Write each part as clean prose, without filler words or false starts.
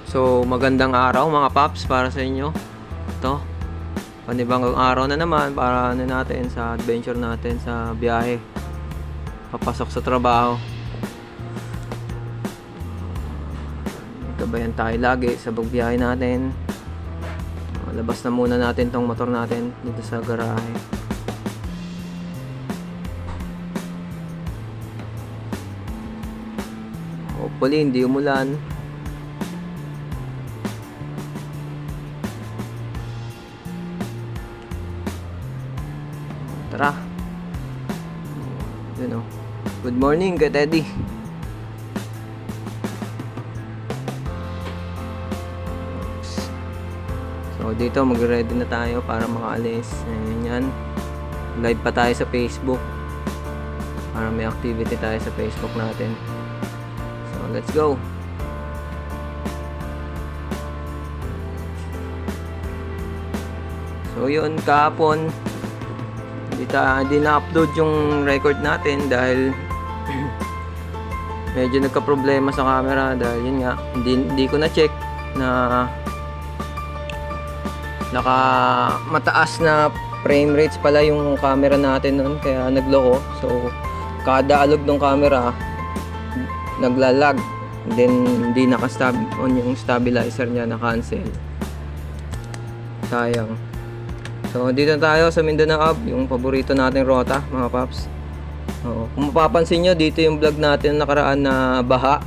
So magandang araw mga paps para sa inyo. Ito, panibagong araw na naman para natin sa adventure natin sa biyahe papasok sa trabaho. Gabayan tayo lagi sa pagbiyahe natin. Labas na muna natin tong motor natin dito sa garahe. Hopefully hindi umulan. Tara. Yun, oh. Good morning, Kuya Teddy. So dito mag-ready na tayo para makaalis. Ayan yan. Live pa tayo sa Facebook. Para may activity tayo sa Facebook natin. So let's go. So yun, kahapon hindi na-upload yung record natin dahil medyo nagka-problema sa camera dahil yun nga, hindi ko na-check na mataas na frame rates pala yung camera natin noon, kaya nagloko. So kada alog ng camera naglalag, then hindi naka-stab on yung stabilizer niya, na-cancel. Sayang. So dito tayo sa Mindanao, yung paborito nating rota mga paps. Kung mapapansin nyo, dito yung vlog natin nakaraan na baha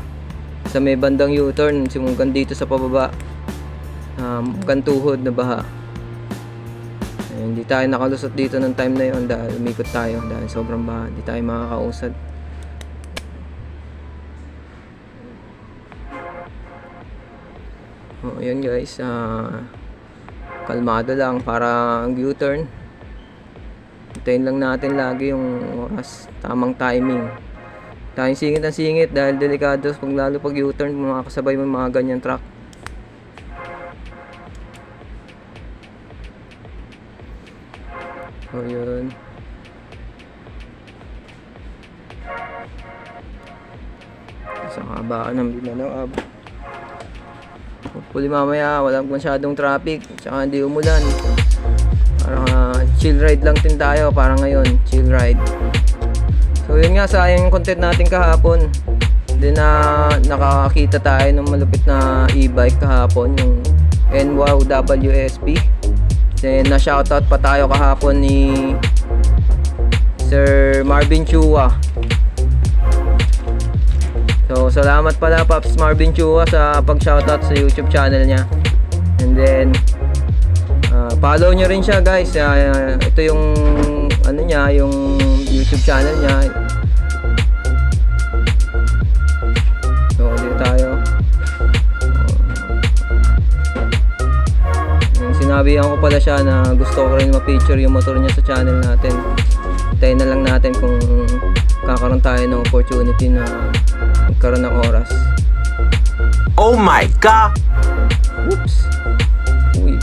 sa may bandang U-turn, hanggang dito sa pababa, kantuhod na baha. Hindi tayo nakalusot dito ng time na yun dahil umikot tayo dahil sobrang baha, hindi tayo makakausad. Yun guys, kalmado lang para ang U-turn. Hintayin lang natin lagi yung oras, tamang timing. Tayong singit ang singit dahil delikado lalo pag U-turn, makakasabay mo mga ganyan truck. So yun. Sa kabaan ng Mindanao. Hopefully mamaya walang masyadong traffic, tsaka hindi umulan. Parang chill ride lang din tayo para ngayon, chill ride. So yun nga, sayang yung content natin kahapon. Then nakakita tayo ng malupit na e-bike kahapon, yung NWOW WSP. Then na-shoutout pa tayo kahapon ni Sir Marvin Chua. So salamat pala Pops Marvin Chua sa pag-shoutout sa YouTube channel niya. And then follow nyo rin siya guys. Ito yung ano niya, yung YouTube channel niya. So dito tayo. Sinabihan ko pala siya na gusto ko rin ma-feature yung motor niya sa channel natin. Tayo na lang natin kung kakaroon tayo ng opportunity na magkaroon ng oras. Oh my God! Oops! Uy.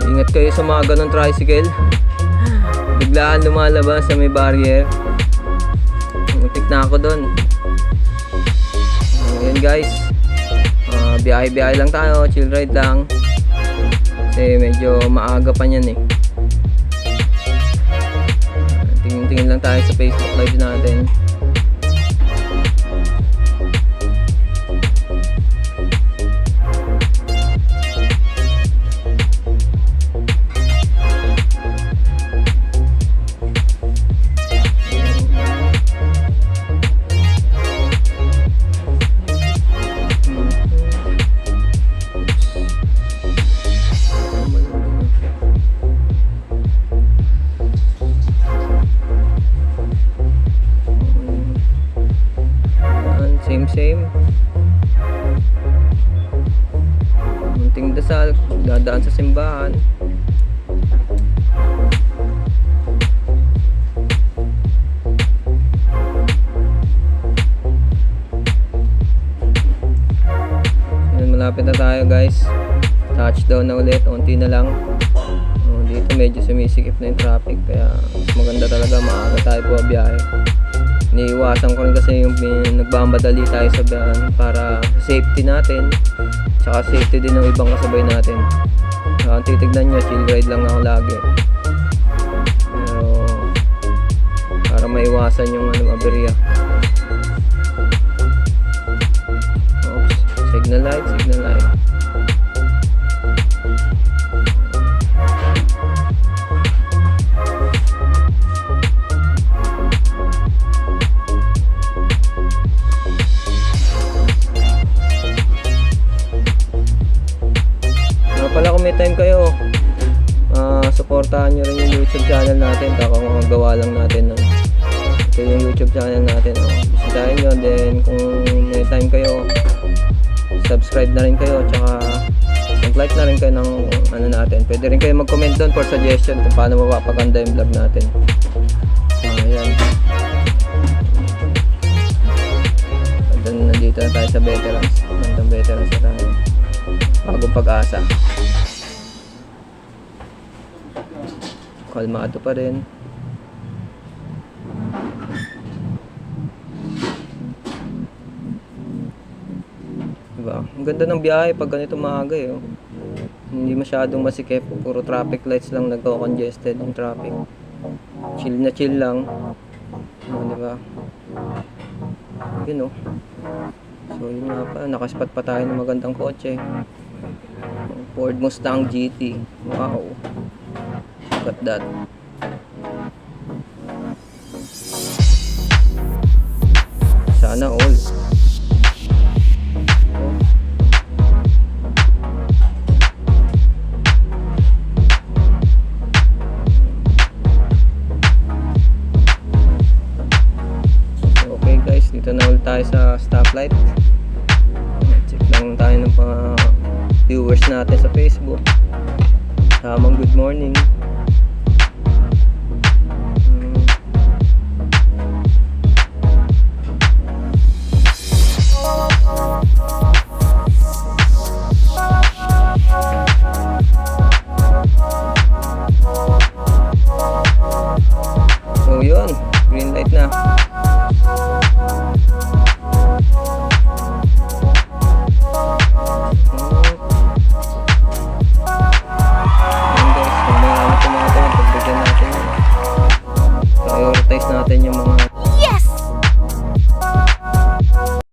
Ingat kayo sa mga ganong tricycle. Biglaan lumalabas sa may barrier. Muntik na ako dun. Ayan guys. Biyahe-biyahe lang tayo. Chill ride lang. Kasi medyo maaga pa niyan eh. Tingin-tingin lang tayo sa Facebook live natin. Same. Munting dasal, dadaan sa simbahan. Ayan, malapit na tayo guys. Touchdown na ulit, unti na lang. Dito medyo sumisikip na yung traffic, kaya mas maganda talaga maaga tayo po biyahe. iniiwasan ko rin kasi yung nagmamadali tayo sa daan para safety natin, tsaka safety din ng ibang kasabay natin. Ang titignan nyo, chill ride lang ako lagi. Pero para maiwasan yung aberya. Oops, signal light. Pala kung may time kayo, supportahan nyo rin yung YouTube channel natin. Kakagawa lang natin ito yung YouTube channel natin. Bisitahin nyo, then kung may time kayo, subscribe na rin kayo, tsaka mag-like na rin kayo ng natin. Pwede rin kayo mag-comment doon for suggestion kung paano mapapaganda yung vlog natin. Ayan. Nandito na tayo sa veterans. Nandang veterans na tayo. Bagong Pag-asa. Kalmado pa rin. Diba? Ang ganda ng biyahe pag ganito maaga eh. Oh. Hindi masyadong masikip. Puro traffic lights lang nagko-congested yung traffic. Chill na chill lang. Oh, diba? Yun oh. So yun nga pa. Nakaspat pa tayo ng magandang kotse. Ford Mustang GT. Wow. Look at that. Sana all. Okay guys, dito na ulit tayo sa stoplight. Check lang tayo ng mga viewers natin sa Facebook. Tamang good morning.